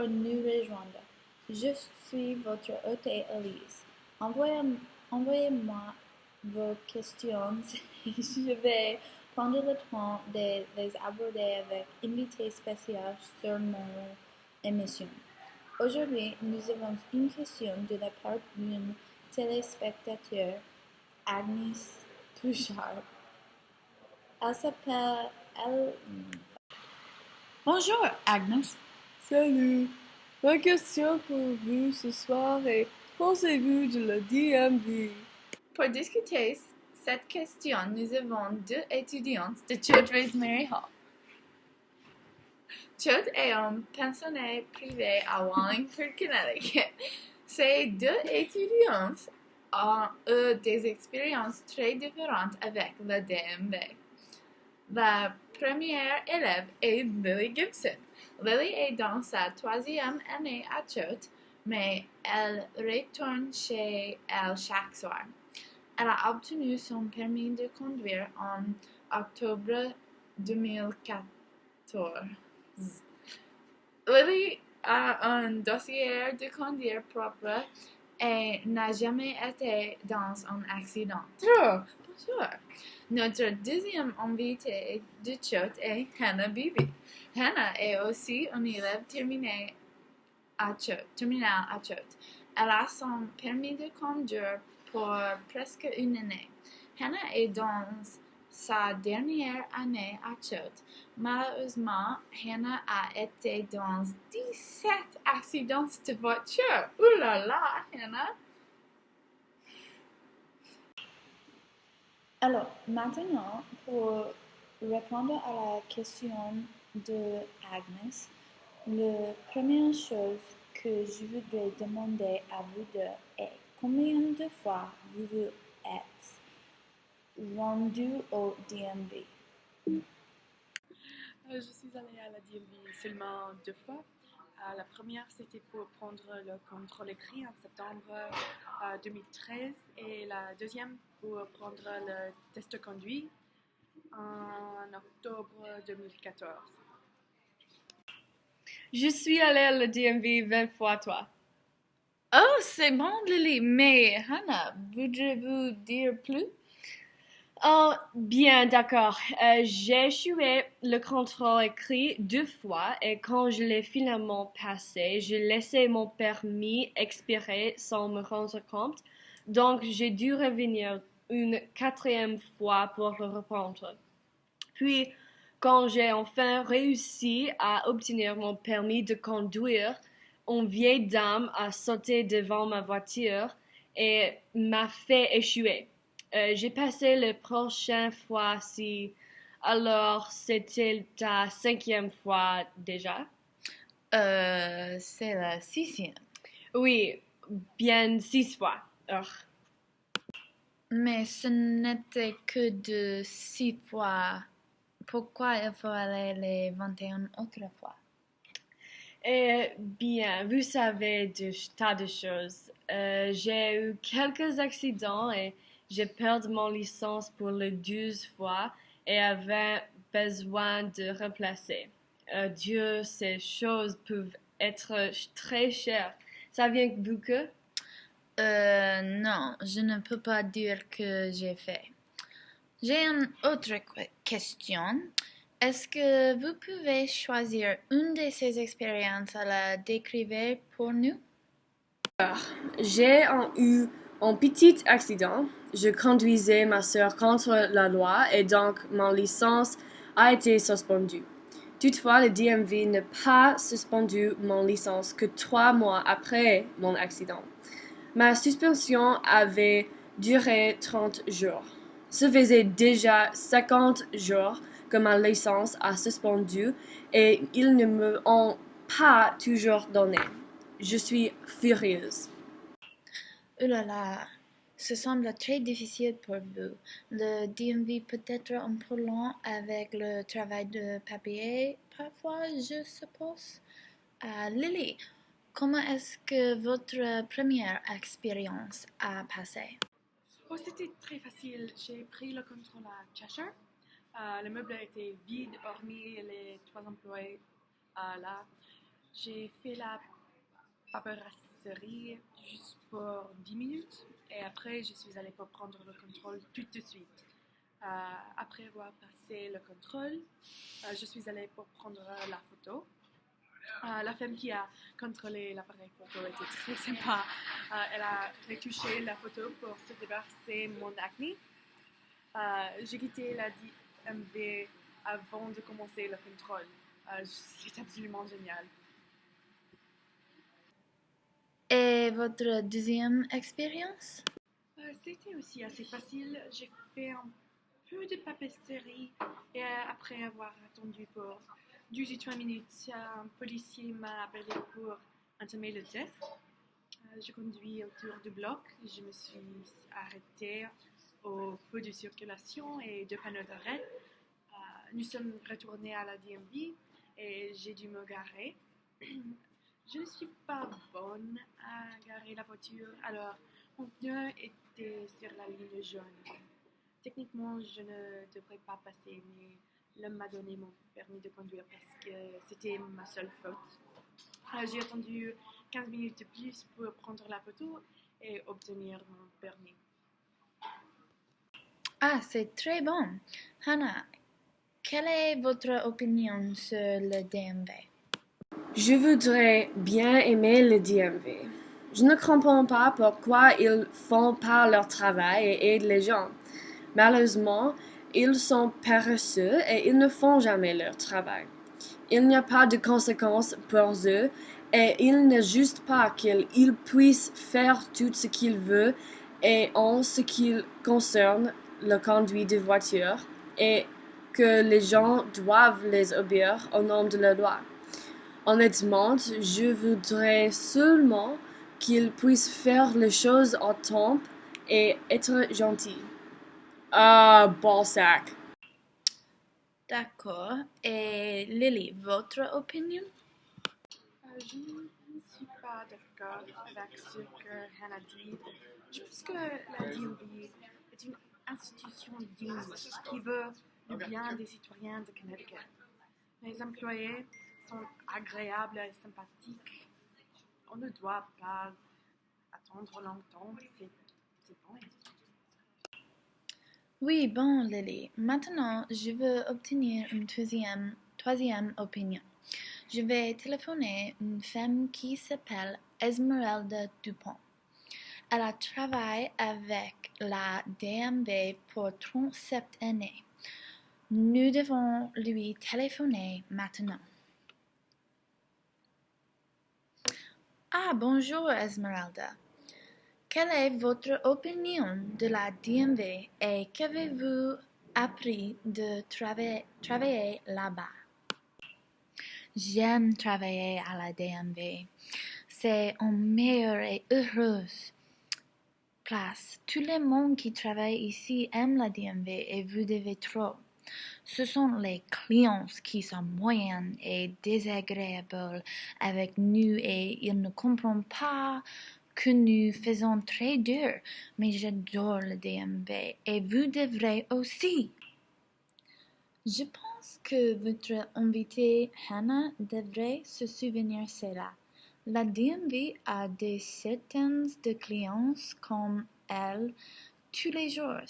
nous rejoindre. Je suis votre hôte Elise. Envoyez-moi vos questions et je vais prendre le temps de les aborder avec invité spécial sur mon émission. Aujourd'hui, nous avons une question de la part d'une téléspectateur, Agnès Touchard. Elle s'appelle... Bonjour, Agnès. Salut! Ma question pour vous ce soir est: pensez-vous de la DMV? Pour discuter cette question, nous avons deux étudiantes de Church Rosemary Hall. Church est un pensionnat privé à Wallingford, Connecticut. Ces deux étudiantes ont eu des expériences très différentes avec la DMV. La première élève est Lily Gibson. Lily est dans sa 3e année à Church, mais elle retourne chez elle chaque soir. Elle a obtenu son permis de conduire en octobre 2014. Lily a un dossier de conduire propre et n'a jamais été dans un accident. Bonjour. Notre deuxième invité de Church est Hannah Beebe. Hannah est aussi une élève terminale à Church. Elle a son permis de conduire pour presque une année. Hannah est dans sa dernière année à Church. Malheureusement, Hannah a été dans 17 accidents de voiture. Ouh là là, Hannah! Alors, maintenant, pour répondre à la question de Agnès, la première chose que je voudrais demander à vous deux est combien de fois vous êtes rendu au DMV? Je suis allée à la DMV seulement 2 fois. La première, c'était pour prendre le contrôle écrit en septembre 2013 et la deuxième pour prendre le test de conduite en octobre 2014. Je suis allée à la DMV 20 fois, toi. Oh, c'est bon, Lily, mais Hannah, voudrez-vous dire plus? Oh, bien, d'accord. J'ai échoué le contrôle écrit 2 fois et quand je l'ai finalement passé, j'ai laissé mon permis expirer sans me rendre compte. Donc, j'ai dû revenir une 4e fois pour le reprendre. Puis, quand j'ai enfin réussi à obtenir mon permis de conduire, une vieille dame a sauté devant ma voiture et m'a fait échouer. J'ai passé la prochaine fois-ci, alors c'était ta 5e fois déjà? C'est la 6e. Oui, bien 6 fois. Mais ce n'était que de 6 fois. Pourquoi il faut aller les 21 autres fois? Eh bien, vous savez des tas de choses. J'ai eu quelques accidents et j'ai perdu mon licence pour les 12 fois et avait besoin de remplacer. Dieu, ces choses peuvent être très chères. Ça vient de vous que? Non, je ne peux pas dire que j'ai fait. J'ai une autre question. Est-ce que vous pouvez choisir une de ces expériences à la décrire pour nous? J'ai eu un petit accident. Je conduisais ma sœur contre la loi et donc ma licence a été suspendue. Toutefois, le DMV n'a pas suspendu mon licence que 3 mois après mon accident. Ma suspension avait duré 30 jours. Ça faisait déjà 50 jours que ma licence a suspendu et ils ne me ont pas toujours donné. Je suis furieuse. Oh là là, ce semble très difficile pour vous. Le DMV peut être un peu long avec le travail de papier, parfois, je suppose. Lily, comment est-ce que votre première expérience a passé? Oh, c'était très facile. J'ai pris le contrôle à Cheshire. Le meuble était vide, hormis les 3 employés là. J'ai fait la paperasserie juste pour 10 minutes et après je suis allée pour prendre le contrôle tout de suite. Après avoir passé le contrôle, je suis allée pour prendre la photo. La femme qui a contrôlé l'appareil photo était très sympa. Elle a retouché la photo pour se débarrasser mon acné. J'ai quitté la DMV avant de commencer le contrôle. C'est absolument génial. Et votre deuxième expérience? C'était aussi assez facile. J'ai fait un peu de papeterie et après avoir attendu pour 12 ou 3 minutes, un policier m'a appelé pour entamer le test. Je conduis autour du bloc. Je me suis arrêtée au feu de circulation et de panneaux d'arrêt. Nous sommes retournés à la DMV et j'ai dû me garer. Je ne suis pas bonne à garer la voiture, alors mon pneu était sur la ligne jaune. Techniquement, je ne devrais pas passer, mais l'homme m'a donné mon permis de conduire parce que c'était ma seule faute. J'ai attendu 15 minutes de plus pour prendre la photo et obtenir mon permis. Ah, c'est très bon. Hannah, quelle est votre opinion sur le DMV? Je voudrais bien aimer le DMV. Je ne comprends pas pourquoi ils font pas leur travail et aident les gens. Malheureusement, ils sont paresseux et ils ne font jamais leur travail. Il n'y a pas de conséquences pour eux et il n'est juste pas qu'ils puissent faire tout ce qu'ils veulent et en ce qui concerne le conduit de voiture et que les gens doivent les obéir au nom de la loi. Honnêtement, je voudrais seulement qu'ils puissent faire les choses en temps et être gentils. Ah, bon sac. D'accord. Et Lily, votre opinion? Je ne suis pas d'accord avec ce que Hannah dit. Je pense que la DMV est une institution digne qui veut le bien des citoyens de Connecticut. Les employés sont agréables et sympathiques. On ne doit pas attendre longtemps, c'est bon. Oui, bon, Lily. Maintenant, je veux obtenir une troisième opinion. Je vais téléphoner une femme qui s'appelle Esmeralda Dupont. Elle a travaillé avec la DMV pour 37 années. Nous devons lui téléphoner maintenant. Ah, bonjour Esmeralda. Quelle est votre opinion de la DMV et qu'avez-vous appris de travailler là-bas? J'aime travailler à la DMV. C'est une meilleure et heureuse place. Tout le monde qui travaille ici aime la DMV et vous devez trop. Ce sont les clients qui sont moyens et désagréables avec nous et ils ne comprennent pas que nous faisons très dur, mais j'adore le DMV et vous devrez aussi. Je pense que votre invitée Hannah devrait se souvenir cela. La DMV a des centaines de clients comme elle tous les jours.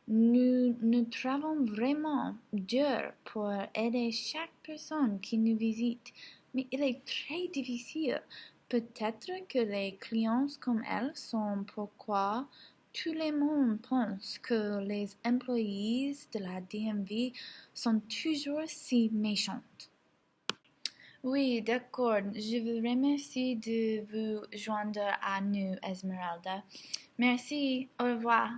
Nous travaillons vraiment dur pour aider chaque personne qui nous visite, mais il est très difficile. Peut-être que les clients comme elle sont pourquoi tout le monde pense que les employés de la DMV sont toujours si méchantes. Oui, d'accord. Je vous remercie de vous joindre à nous, Esmeralda. Merci. Au revoir.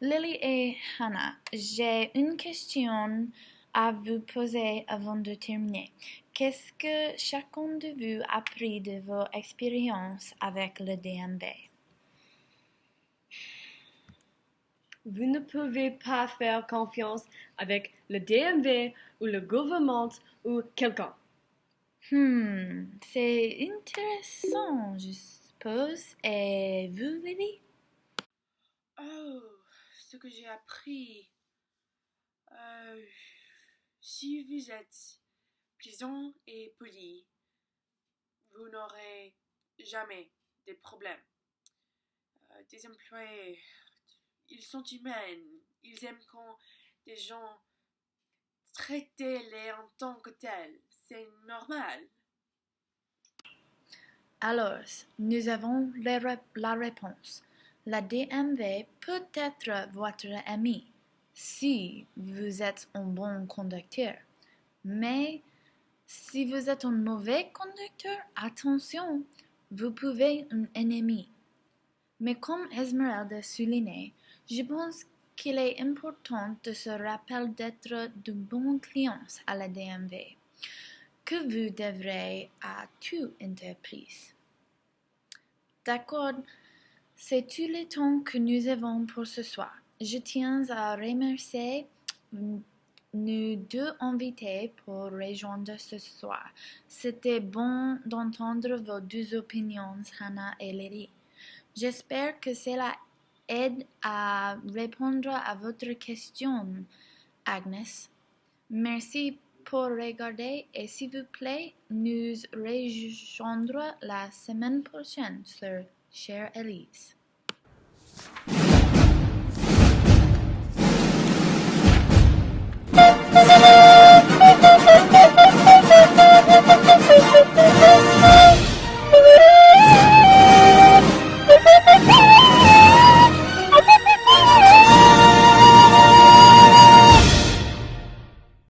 Lily et Hannah, j'ai une question à vous poser avant de terminer. Qu'est-ce que chacun de vous a appris de vos expériences avec le DMV? Vous ne pouvez pas faire confiance avec le DMV ou le gouvernement ou quelqu'un. C'est intéressant, je suppose. Et vous, Lily? Oh, ce que j'ai appris. Si vous êtes plaisant et poli, vous n'aurez jamais de problèmes. Des employés, ils sont humains. Ils aiment quand des gens traitez-les en tant que tels. C'est normal. Alors, nous avons la réponse. La DMV peut être votre ami si vous êtes un bon conducteur. Mais si vous êtes un mauvais conducteur, attention, vous pouvez être un ennemi. Mais comme Esmeralda soulignait, je pense qu'il est important de se rappeler d'être de bons clients à la DMV, que vous devrez à toute entreprise. D'accord, c'est tout le temps que nous avons pour ce soir. Je tiens à remercier nos deux invités pour rejoindre ce soir. C'était bon d'entendre vos deux opinions, Hannah et Lily. J'espère que cela aide à répondre à votre question, Agnes. Merci pour regarder et s'il vous plaît, nous rejoindrons la semaine prochaine sur Chère Elise.